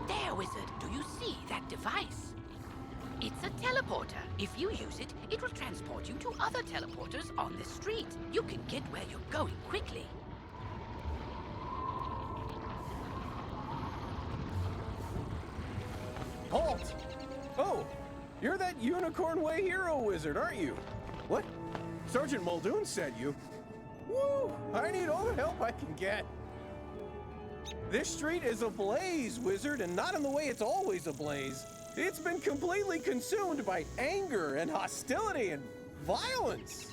There, Wizard. Do you see that device? It's a teleporter. If you use it, it will transport you to other teleporters on the street. You can get where you're going quickly. Halt! Oh, you're that Unicorn Way hero wizard, aren't you? What? Sergeant Muldoon sent you? Woo! I need all the help I can get. This street is ablaze, wizard, and not in the way it's always ablaze. It's been completely consumed by anger and hostility and violence.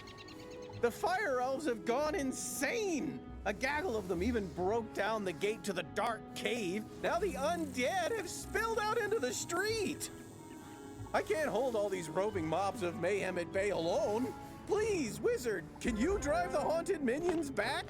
The fire elves have gone insane. A gaggle of them even broke down the gate to the dark cave. Now the undead have spilled out into the street. I can't hold all these roving mobs of mayhem at bay alone. Please, wizard, can you drive the haunted minions back?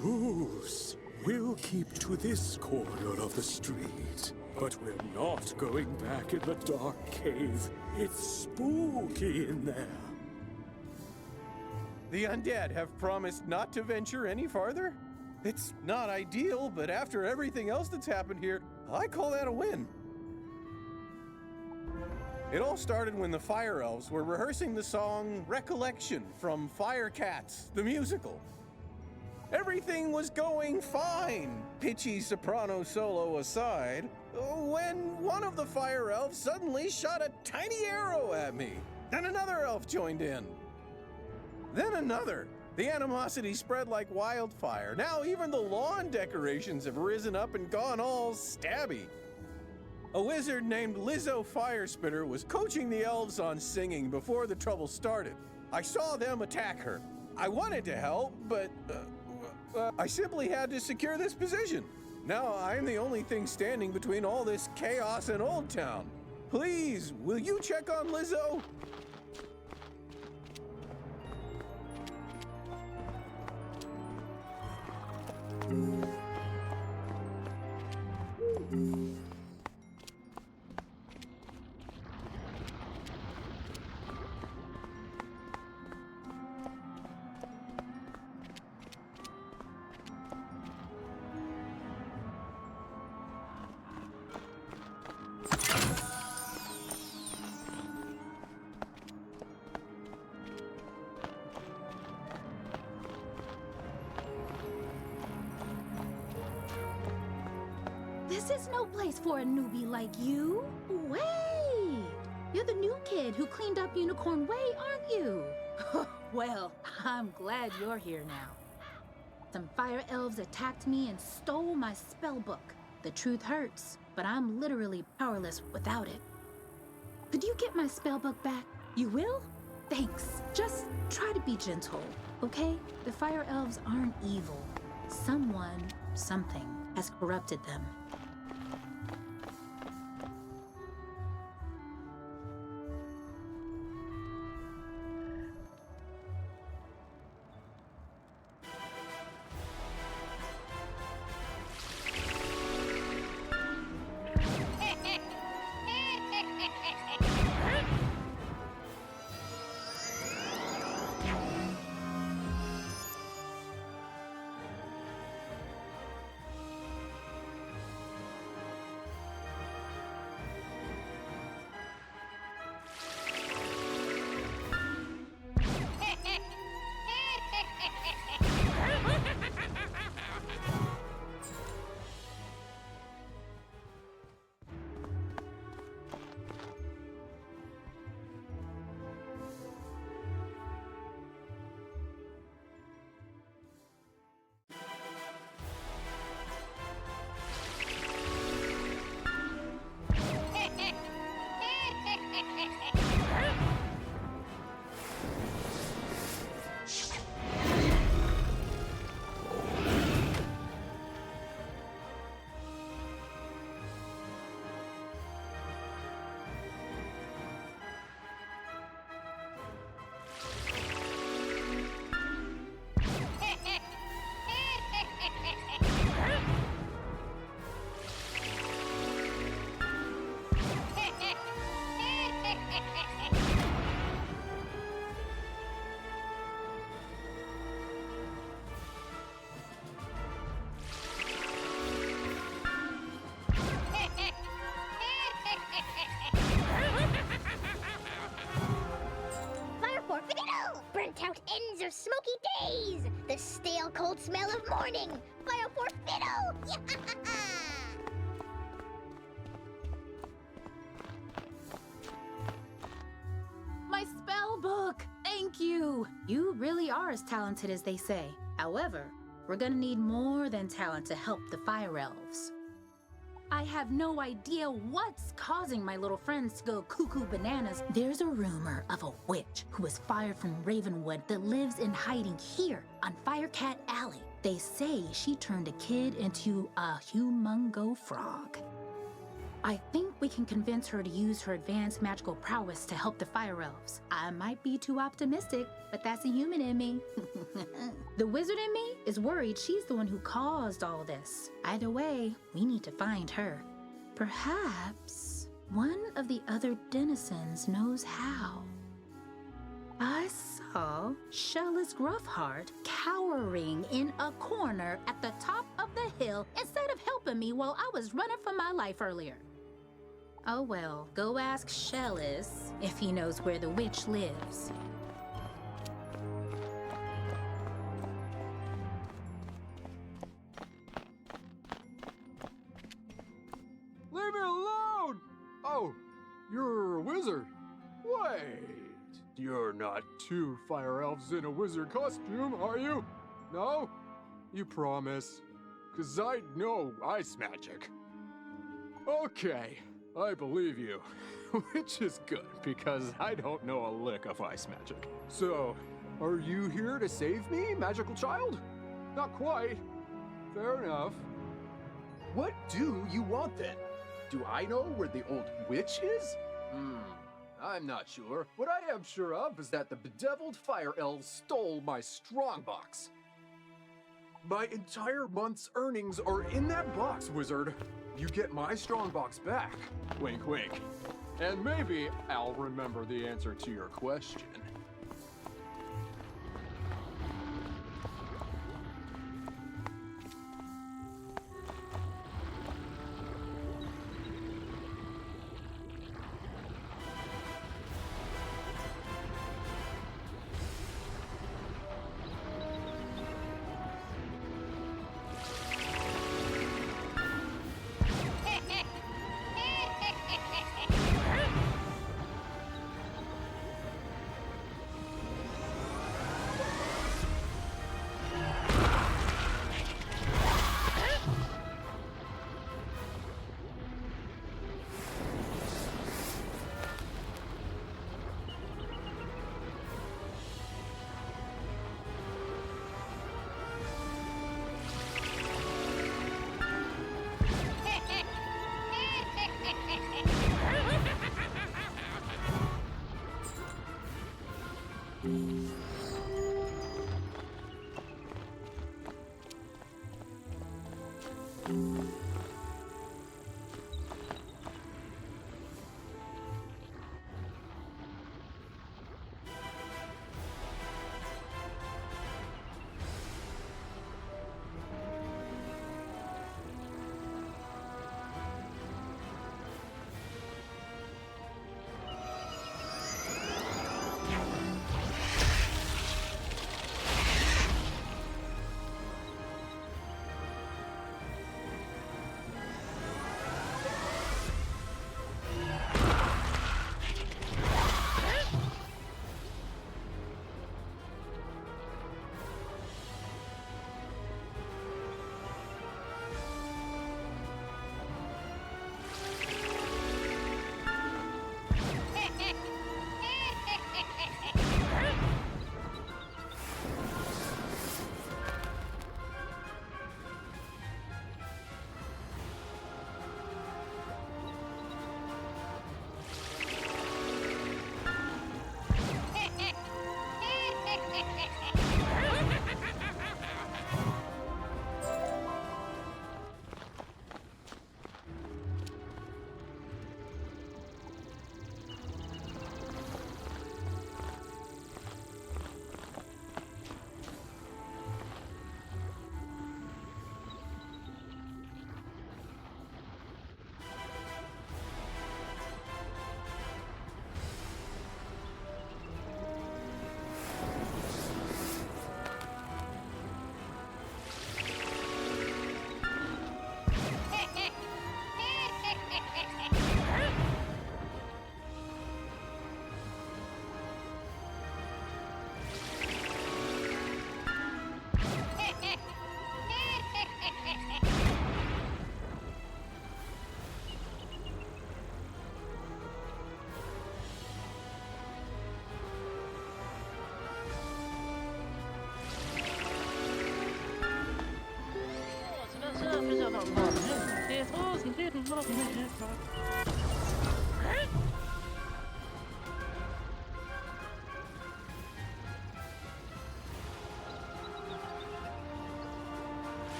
Truce. We'll keep to this corner of the street. But we're not going back in the dark cave. It's spooky in there. The undead have promised not to venture any farther? It's not ideal, but after everything else that's happened here, I call that a win. It all started when the Fire Elves were rehearsing the song Recollection from Firecat, the musical. Everything was going fine, pitchy soprano solo aside, when one of the Fire Elves suddenly shot a tiny arrow at me. Then another elf joined in. Then another. The animosity spread like wildfire. Now even the lawn decorations have risen up and gone all stabby. A wizard named Lizzo Firespitter was coaching the elves on singing before the trouble started. I saw them attack her. I wanted to help, but I simply had to secure this position. Now I'm the only thing standing between all this chaos and Old Town. Please, will you check on Lizzo? This is no place for a newbie like you. Wait! You're the new kid who cleaned up Unicorn Way, aren't you? Well, I'm glad you're here now. Some fire elves attacked me and stole my spell book. The truth hurts, but I'm literally powerless without it. Could you get my spell book back? You will? Thanks. Just try to be gentle, okay? The fire elves aren't evil. Someone, something, has corrupted them. Out ends of smoky days, the stale cold smell of morning. Fire for fiddle! My spell book! Thank you! You really are as talented as they say. However, we're gonna need more than talent to help the Fire Elves. I have no idea what's causing my little friends to go cuckoo bananas. There's a rumor of a witch who was fired from Ravenwood that lives in hiding here on Firecat Alley. They say she turned a kid into a humongo frog. I think we can convince her to use her advanced magical prowess to help the Fire Elves. I might be too optimistic, but that's a human in me. The wizard in me is worried she's the one who caused all this. Either way, we need to find her. Perhaps one of the other denizens knows how. I saw Shellis Gruffheart cowering in a corner at the top of the hill instead of helping me while I was running for my life earlier. Oh well, go ask Shellis if he knows where the witch lives. Leave me alone! Oh, you're a wizard. Wait, you're not two fire elves in a wizard costume, are you? No? You promise? 'Cause I know ice magic. Okay, I believe you. Which is good, because I don't know a lick of ice magic. So, are you here to save me, magical child? Not quite. Fair enough. What do you want then? Do I know where the old witch is? I'm not sure. What I am sure of is that the bedeviled fire elves stole my strongbox. My entire month's earnings are in that box, wizard. You get my strongbox back. Wink, wink. And maybe I'll remember the answer to your question.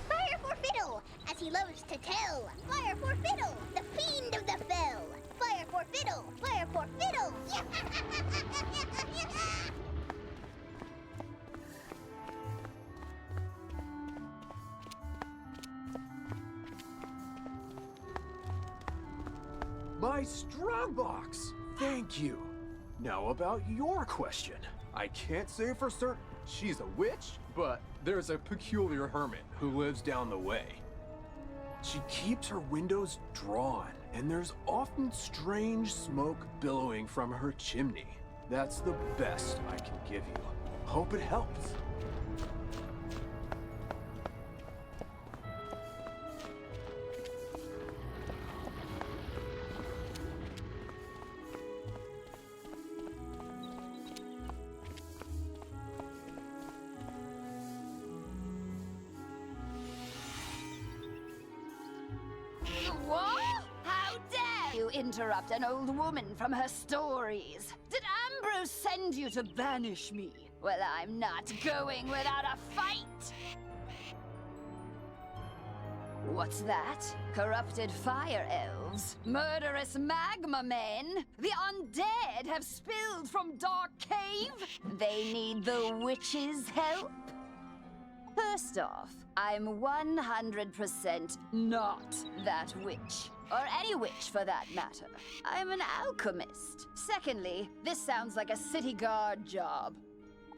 Fire for Fiddle, as he loves to tell. Fire for Fiddle, the fiend of the fell. Fire for Fiddle, fire for Fiddle. My strongbox! Thank you. Now about your question. I can't say for certain she's a witch, but there's a peculiar hermit who lives down the way. She keeps her windows drawn, and there's often strange smoke billowing from her chimney. That's the best I can give you. Hope it helps. What? How dare you interrupt an old woman from her stories? Did Ambrose send you to banish me? Well, I'm not going without a fight! What's that? Corrupted fire elves? Murderous magma men? The undead have spilled from Dark Cave? They need the witch's help? First off, I'm 100% not that witch. Or any witch for that matter. I'm an alchemist. Secondly, this sounds like a city guard job.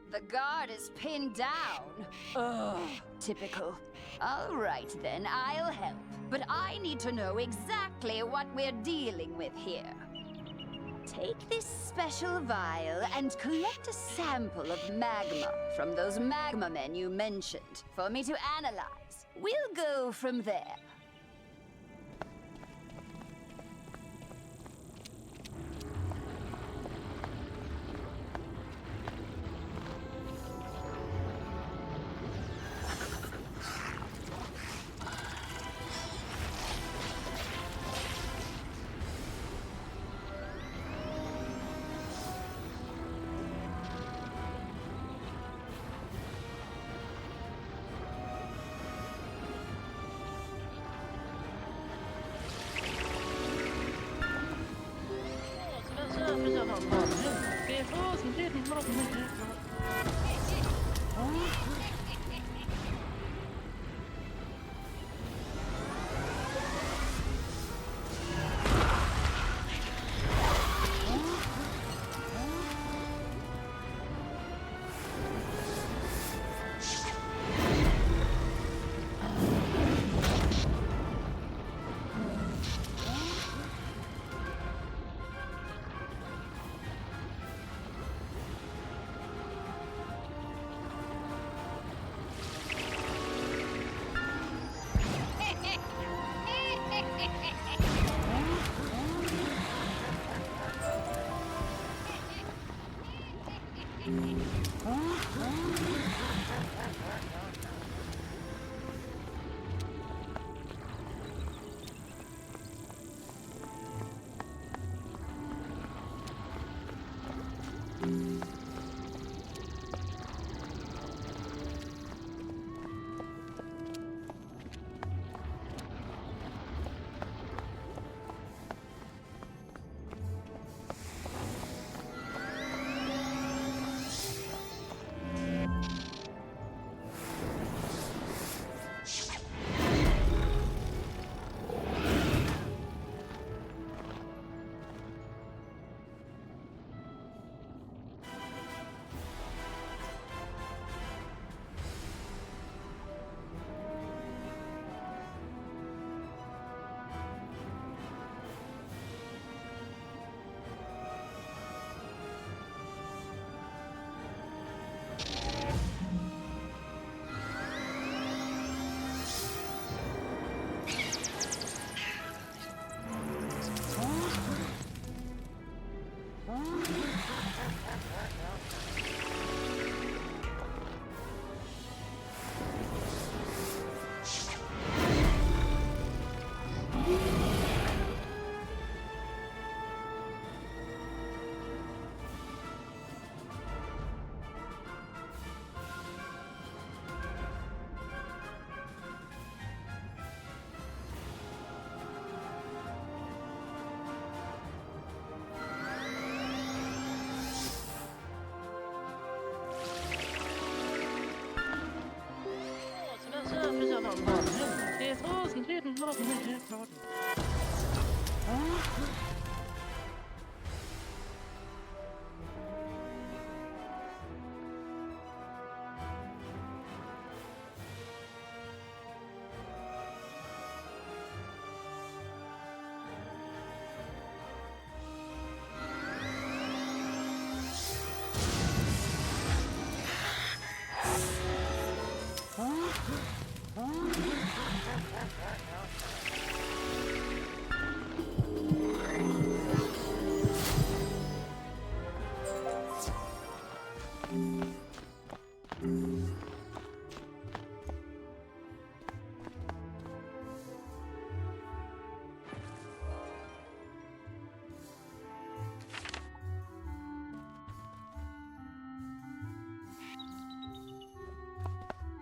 The guard is pinned down. Ugh, typical. All right then, I'll help. But I need to know exactly what we're dealing with here. Take this special vial and collect a sample of magma from those magma men you mentioned for me to analyze. We'll go from there.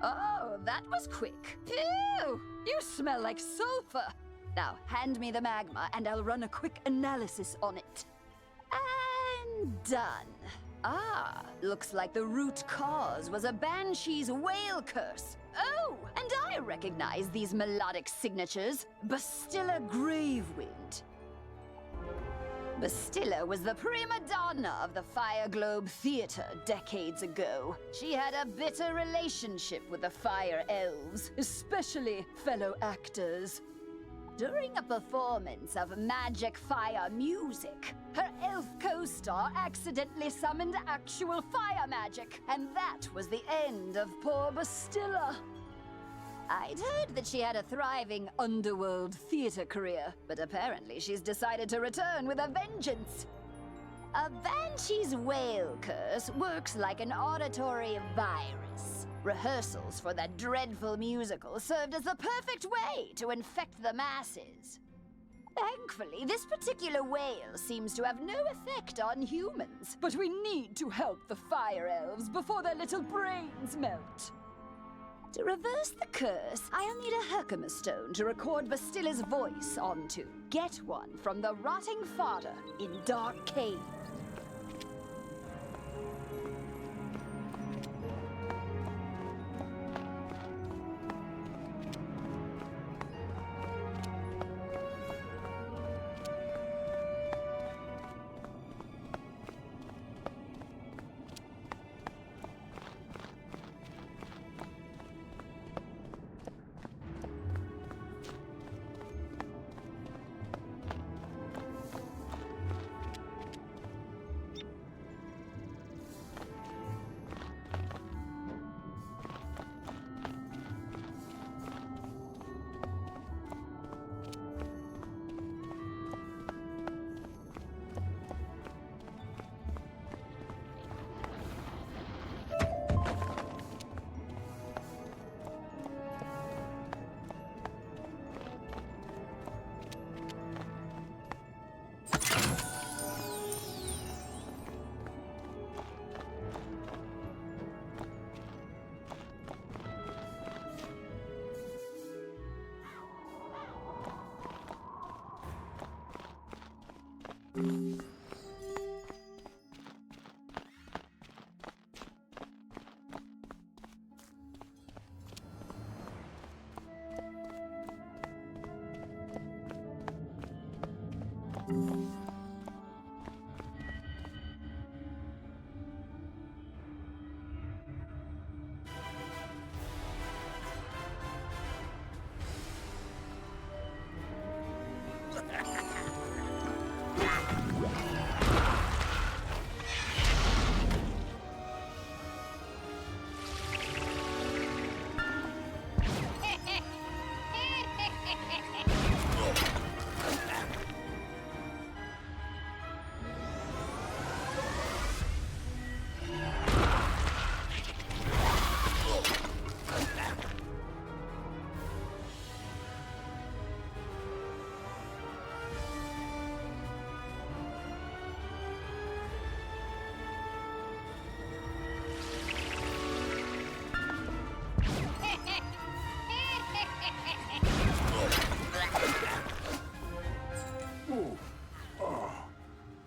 Oh, that was quick. Phew! You smell like sulfur. Now, hand me the magma and I'll run a quick analysis on it. And done. Ah, looks like the root cause was a banshee's whale curse. Oh, and I recognize these melodic signatures. Bastilla Gravewind. Bastilla was the prima donna of the Fire Globe Theater decades ago. She had a bitter relationship with the Fire Elves, especially fellow actors. During a performance of magic fire music, her elf co-star accidentally summoned actual fire magic, and that was the end of poor Bastilla. I'd heard that she had a thriving underworld theater career, but apparently she's decided to return with a vengeance. A banshee's whale curse works like an auditory virus. Rehearsals for that dreadful musical served as the perfect way to infect the masses. Thankfully, this particular whale seems to have no effect on humans, but we need to help the Fire Elves before their little brains melt. To reverse the curse, I'll need a Herkimer stone to record Bastilla's voice onto. Get one from the rotting fodder in Dark Cave.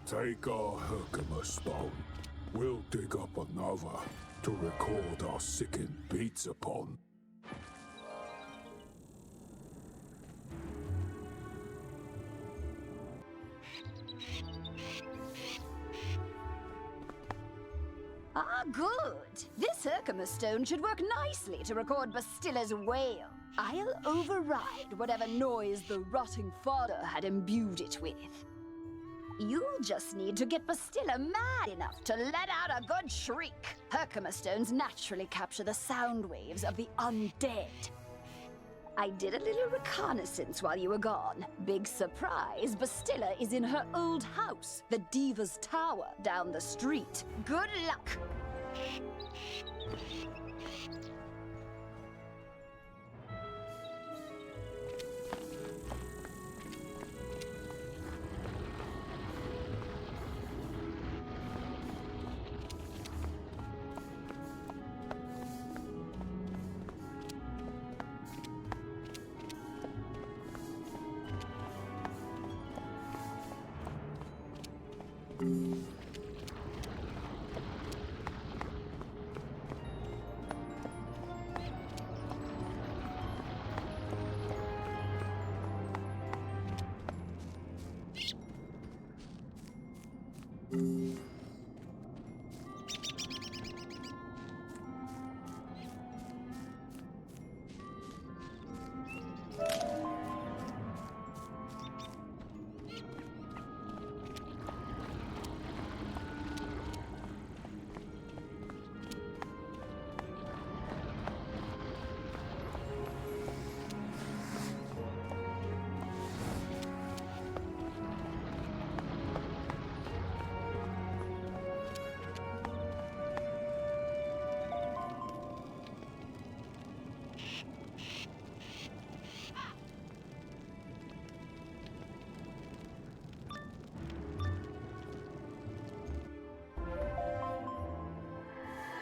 Take our Herkimer stone. We'll dig up another to record our sickened beats upon. Ah, good. This Herkimer stone should work nicely to record Bastilla's wail. I'll override whatever noise the rotting fodder had imbued it with. You'll just need to get Bastilla mad enough to let out a good shriek. Herkimer stones naturally capture the sound waves of the undead. I did a little reconnaissance while you were gone. Big surprise, Bastilla is in her old house, the Diva's Tower, down the street. Good luck!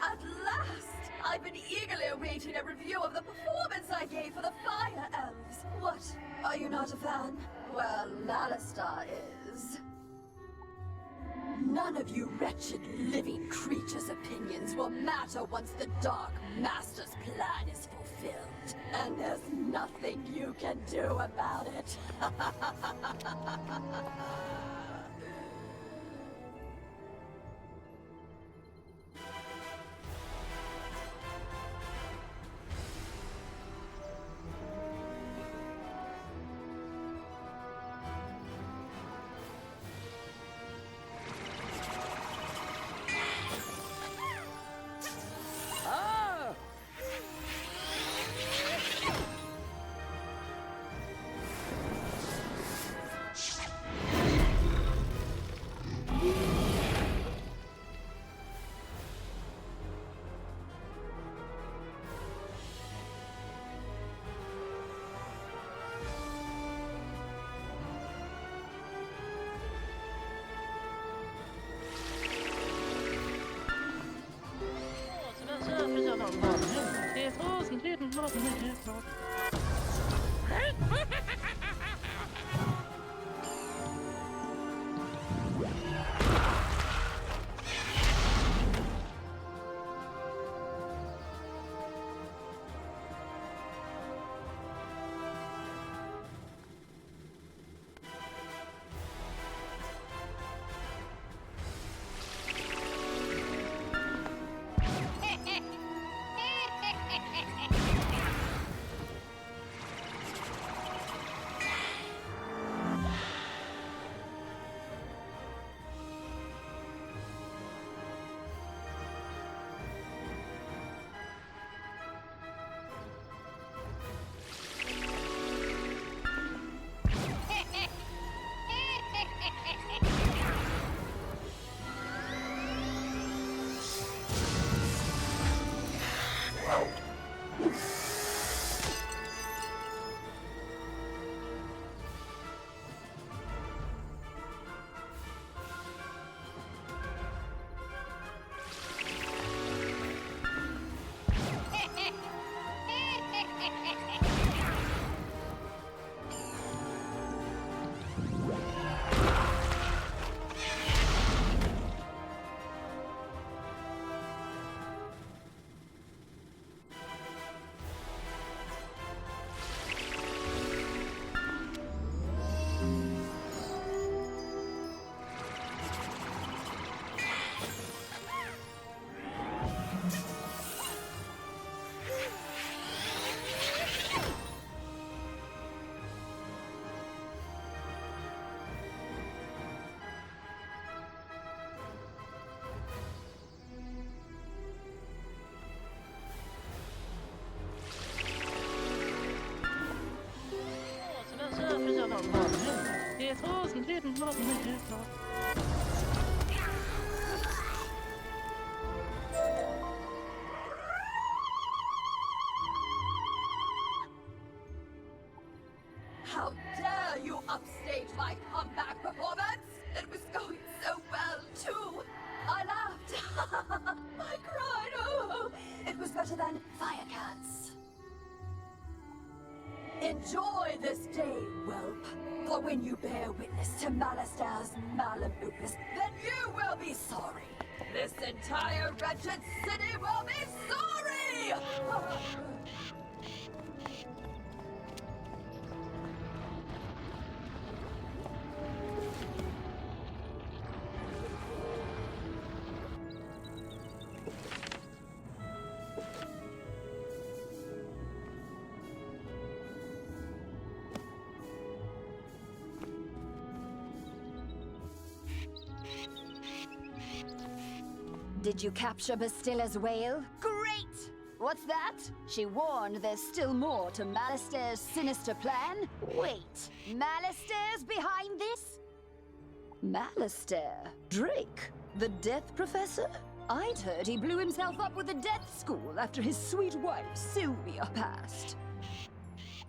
At last! I've been eagerly awaiting a review of the performance I gave for the Fire Elves. What? Are you not a fan? Well, Alistar is. None of you wretched living creatures' opinions will matter once the Dark Master's plan is fulfilled. And there's nothing you can do about it. How dare you upstage my comeback performance? It was going so well, too. I laughed. I cried. Oh, it was better than Firecat's. Enjoy this day, whelp. For when you bear witness to Malister's malum opus, then you will be sorry. This entire wretched city will be sorry! Did you capture Bastilla's whale? Great! What's that? She warned there's still more to Malister's sinister plan? Wait, Malister's behind this? Malister? Drake? The Death Professor? I'd heard he blew himself up with the Death School after his sweet wife, Sylvia, passed.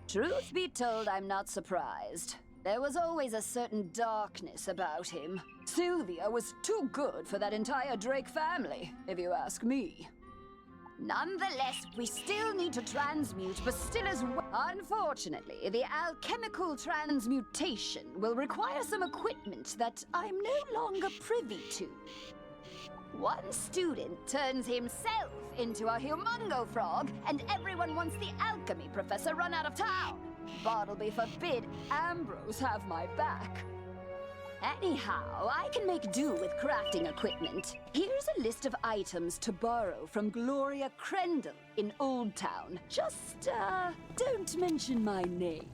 Truth be told, I'm not surprised. There was always a certain darkness about him. Sylvia was too good for that entire Drake family, if you ask me. Nonetheless, we still need to transmute Bastilla's... Unfortunately, the alchemical transmutation will require some equipment that I'm no longer privy to. One student turns himself into a humongo frog, and everyone wants the alchemy professor run out of town. Bartleby forbid Ambrose have my back. Anyhow, I can make do with crafting equipment. Here's a list of items to borrow from Gloria Crendel in Old Town. Just, don't mention my name.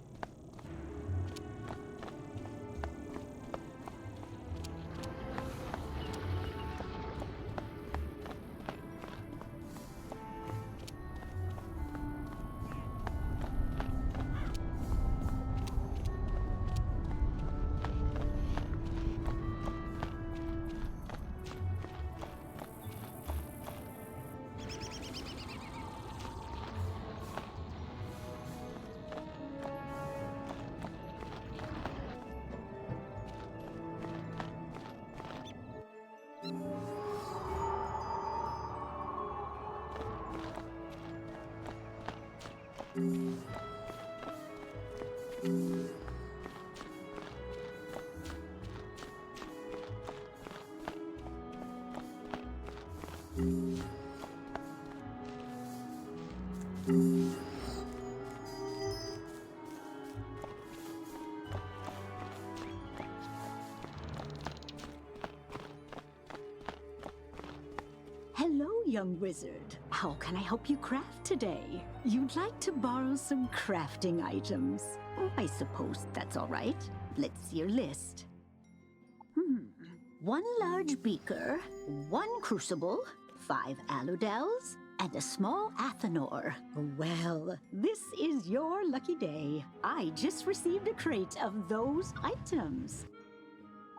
Hello, young wizard. How can I help you craft today? You'd like to borrow some crafting items. I suppose that's all right. Let's see your list. One large beaker, one crucible, 5 aludels, and a small athanor. Well, this is your lucky day. I just received a crate of those items.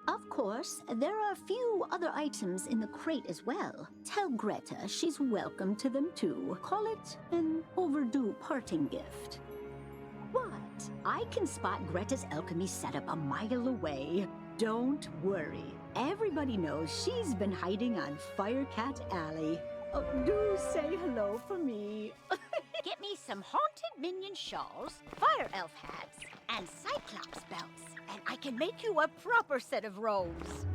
Of course, there are a few other items in the crate as well. Tell Greta she's welcome to them too. Call it an overdue parting gift. What? I can spot Greta's alchemy setup a mile away. Don't worry. Everybody knows she's been hiding on Firecat Alley. Oh, do say hello for me. Get me some haunted minion shawls, fire elf hats, and cyclops belts, and I can make you a proper set of robes.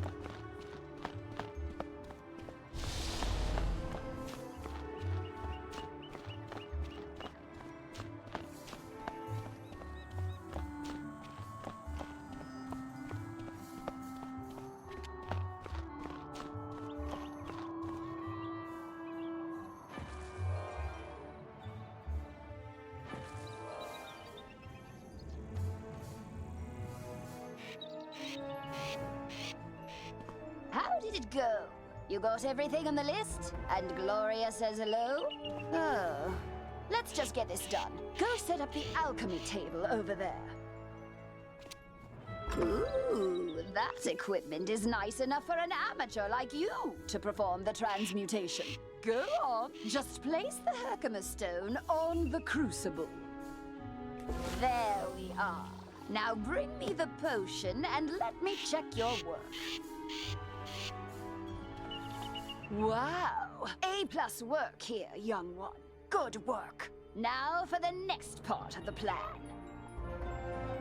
How did it go? You got everything on the list? And Gloria says hello? Oh. Let's just get this done. Go set up the alchemy table over there. Ooh, that equipment is nice enough for an amateur like you to perform the transmutation. Go on, just place the Herkimer stone on the crucible. There we are. Now bring me the potion and let me check your work. Wow, A+ work here, young one. Good work. Now for the next part of the plan.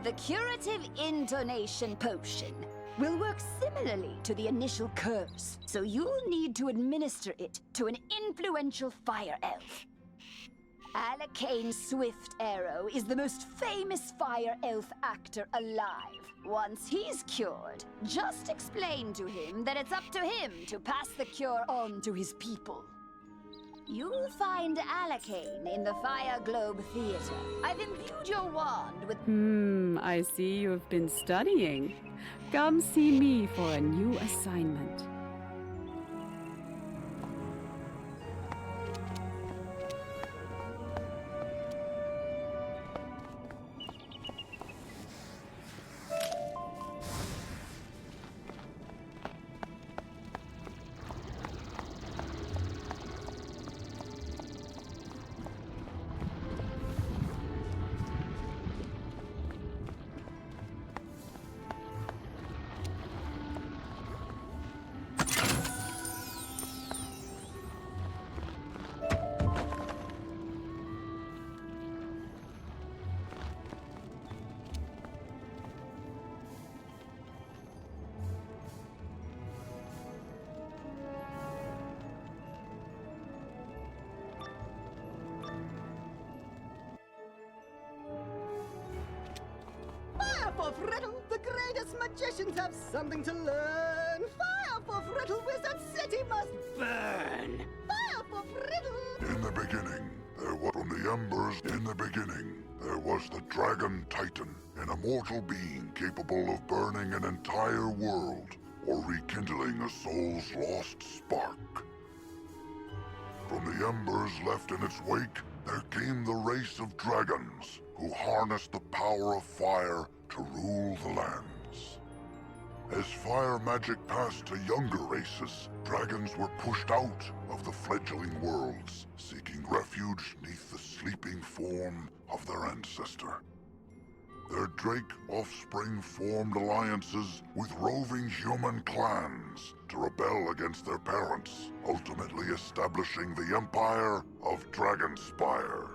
The curative intonation potion will work similarly to the initial curse, so you'll need to administer it to an influential fire elf. Alacane Swift Arrow is the most famous fire elf actor alive. Once he's cured, just explain to him that it's up to him to pass the cure on to his people. You'll find Alacane in the Fire Globe Theater. I've imbued your wand with... I see you have been studying. Come see me for a new assignment. Riddle, the greatest magicians have something to learn. Fire for Riddle, Wizard City must burn. Fire for Riddle. In the beginning, there was from the embers. In the beginning, there was the Dragon Titan, an immortal being capable of burning an entire world or rekindling a soul's lost spark. From the embers left in its wake, there came the race of dragons who harnessed the power of fire to rule the lands. As fire magic passed to younger races, dragons were pushed out of the fledgling worlds, seeking refuge neath the sleeping form of their ancestor. Their drake offspring formed alliances with roving human clans to rebel against their parents, ultimately establishing the empire of Dragonspire.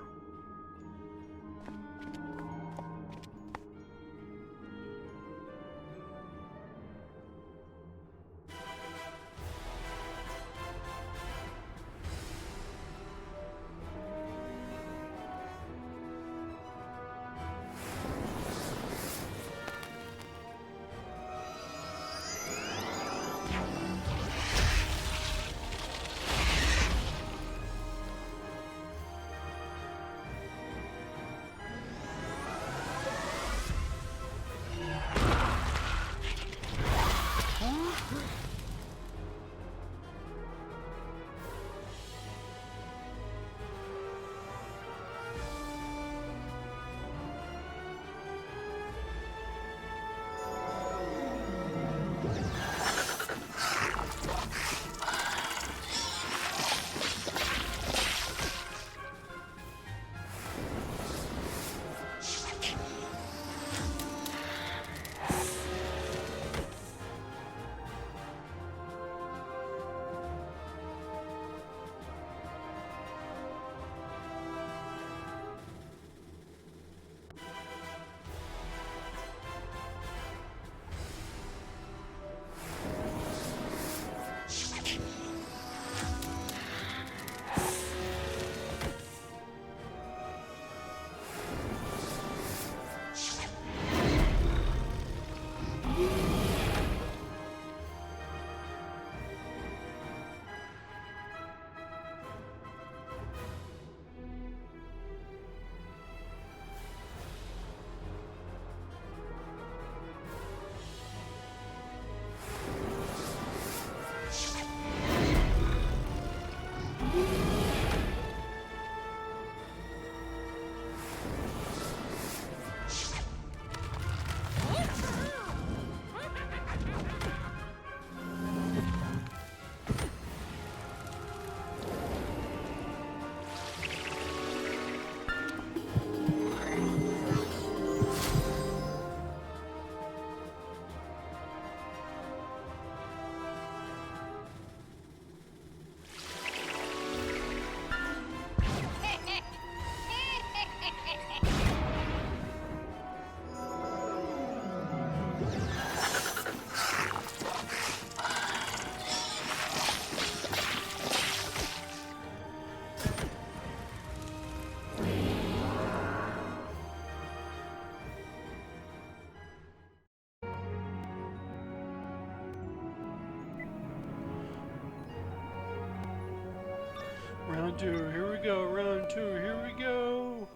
Round 2, here we go. Round 2, here we go.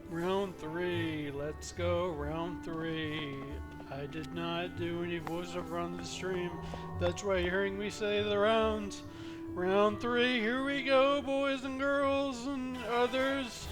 Round 3, let's go, round 3. I did not do any voiceover on the stream. That's why you're hearing me say the rounds. Round 3, here we go, boys and girls and others.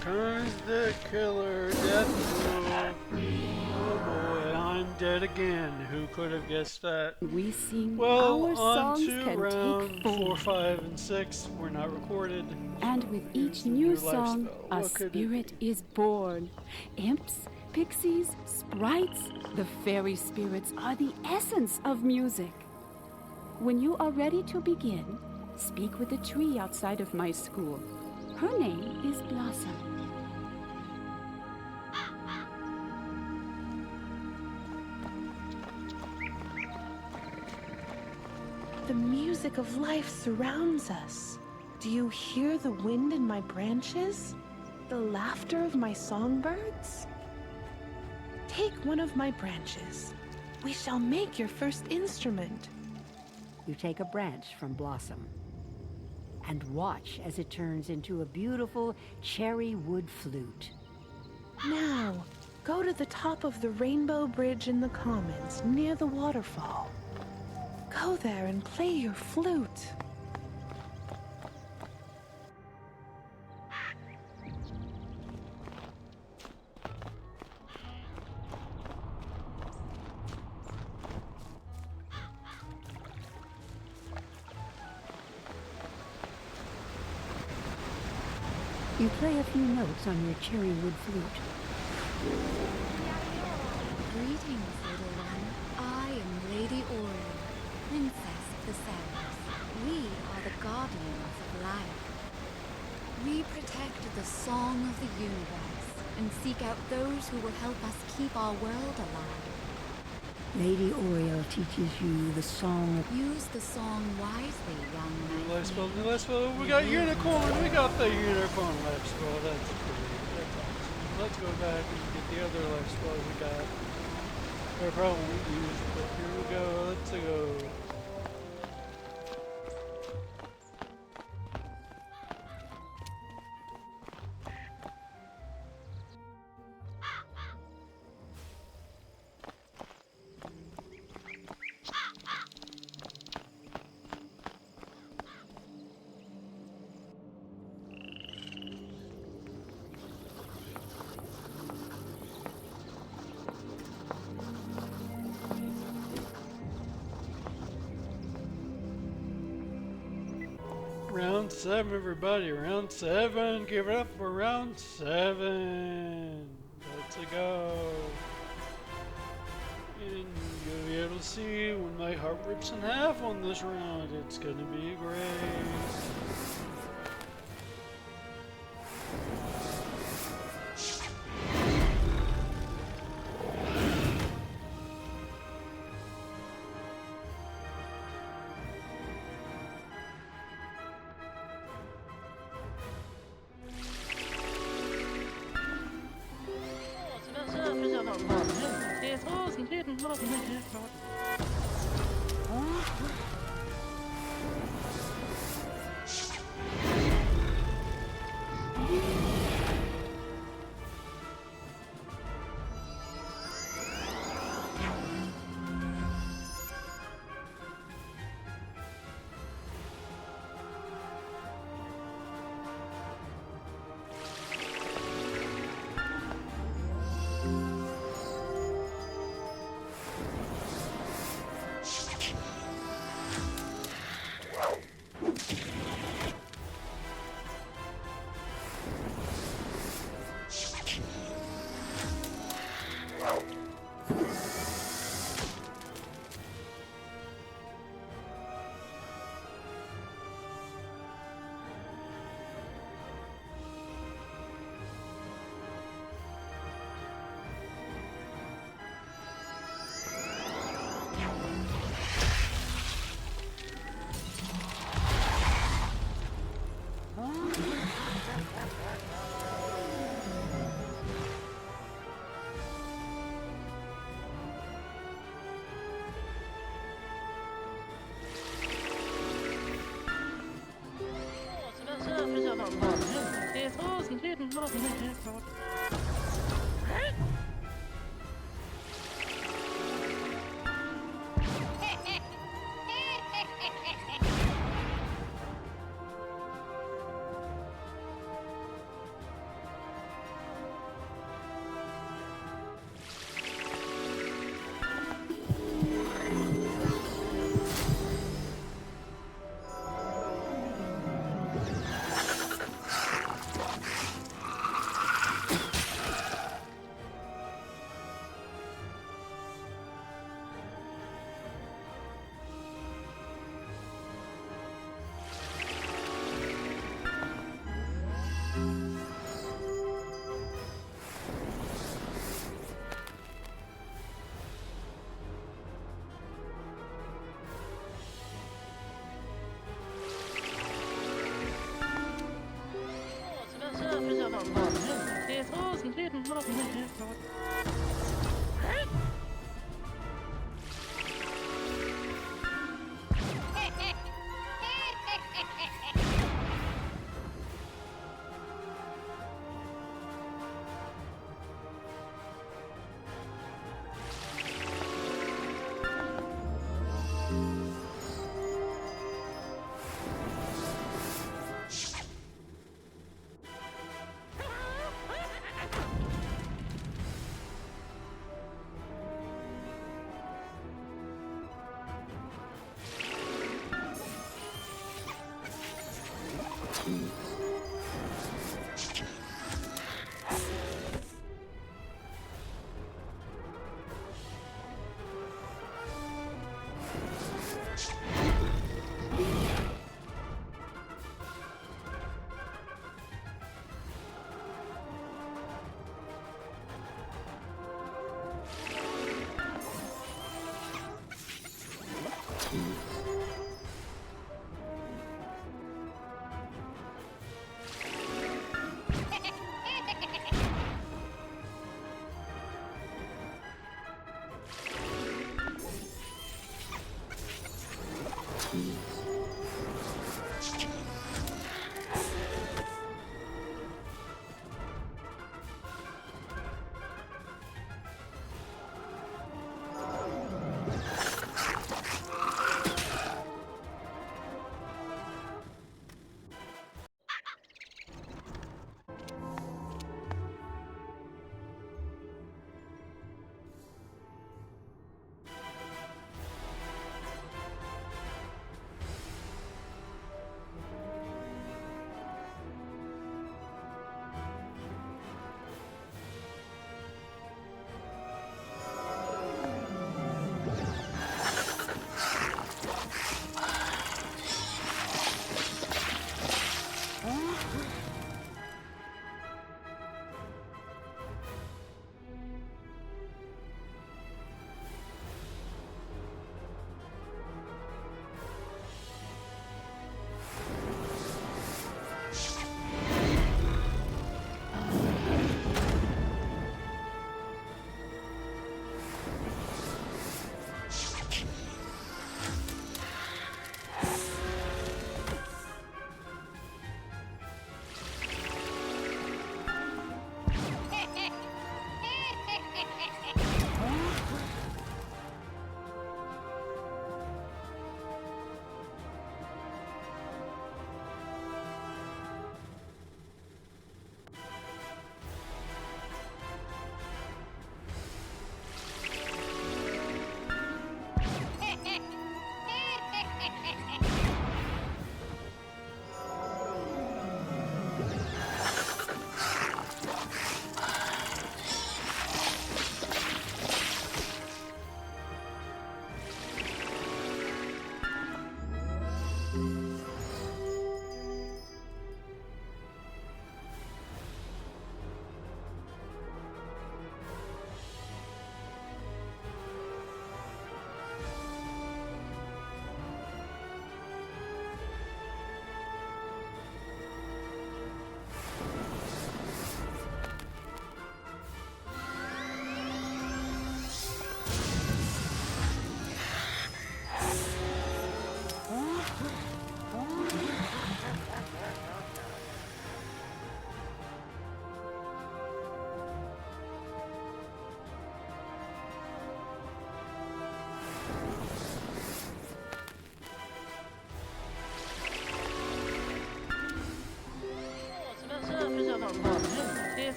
Comes the killer death rule. Oh boy, I'm dead again. Who could have guessed that? We sing Well, our on songs to can round take 4, 5, and 6. We're not recorded. And with each Here's the new life song, spell. a What could it spirit be? is born. Imps, pixies, sprites, the fairy spirits are the essence of music. When you are ready to begin, speak with the tree outside of my school. Her name is Blossom. The music of life surrounds us. Do you hear the wind in my branches? The laughter of my songbirds? Take one of my branches. We shall make your first instrument. You take a branch from Blossom and watch as it turns into a beautiful cherry wood flute. Now, go to the top of the Rainbow Bridge in the Commons near the waterfall. Go there and play your flute. You play a few notes on your cherry wood flute. Greetings, little one. I am Lady Oriole, Princess of the Sands. We are the guardians of life. We protect the song of the universe and seek out those who will help us keep our world alive. Lady Oriole teaches you the song of... Use the song wisely, young knight. New life spell. We got unicorn. We got the unicorn life spell. That's pretty. That's awesome. Let's go back and get the other life spell we got. I probably won't use, but here we go. Let's go. round 7, everybody. Round 7. Give it up for round 7. Let's go. And you'll be able to see when my heart rips in half on this round. It's gonna be great.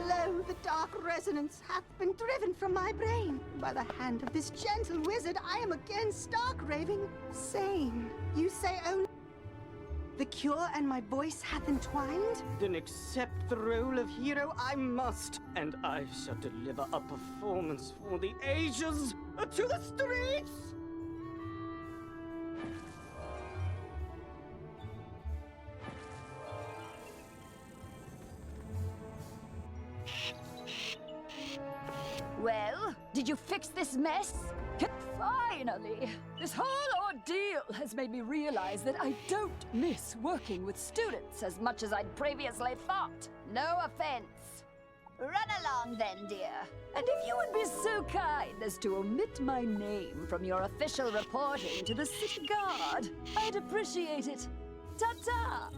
Lo, the dark resonance hath been driven from my brain. By the hand of this gentle wizard, I am again stark raving sane. You say only the cure and my voice hath entwined? Then accept the role of hero I must, and I shall deliver a performance for the ages to the streets! Well, did you fix this mess? Finally! This whole ordeal has made me realize that I don't miss working with students as much as I'd previously thought. No offense. Run along then, dear. And if you would be so kind as to omit my name from your official reporting to the city guard, I'd appreciate it. Ta-ta!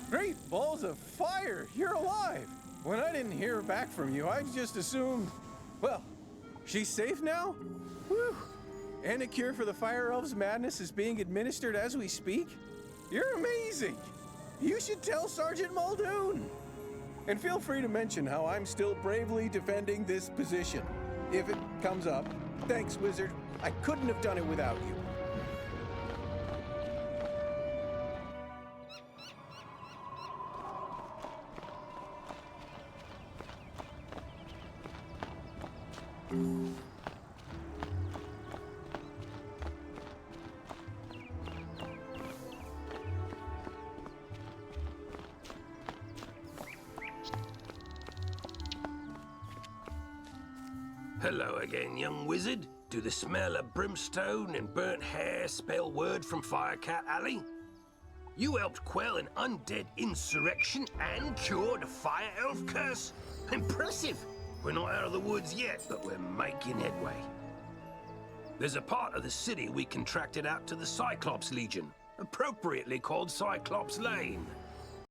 Great balls of fire! You're alive! When I didn't hear back from you, I just assumed... Well, she's safe now? Whew! And a cure for the Fire Elves' madness is being administered as we speak? You're amazing! You should tell Sergeant Muldoon! And feel free to mention how I'm still bravely defending this position. If it comes up. Thanks, Wizard. I couldn't have done it without you. Hello again, young wizard. Do the smell of brimstone and burnt hair spell word from Firecat Alley? You helped quell an undead insurrection and cured a fire elf curse? Impressive! We're not out of the woods yet, but we're making headway. There's a part of the city we contracted out to the Cyclops Legion, appropriately called Cyclops Lane.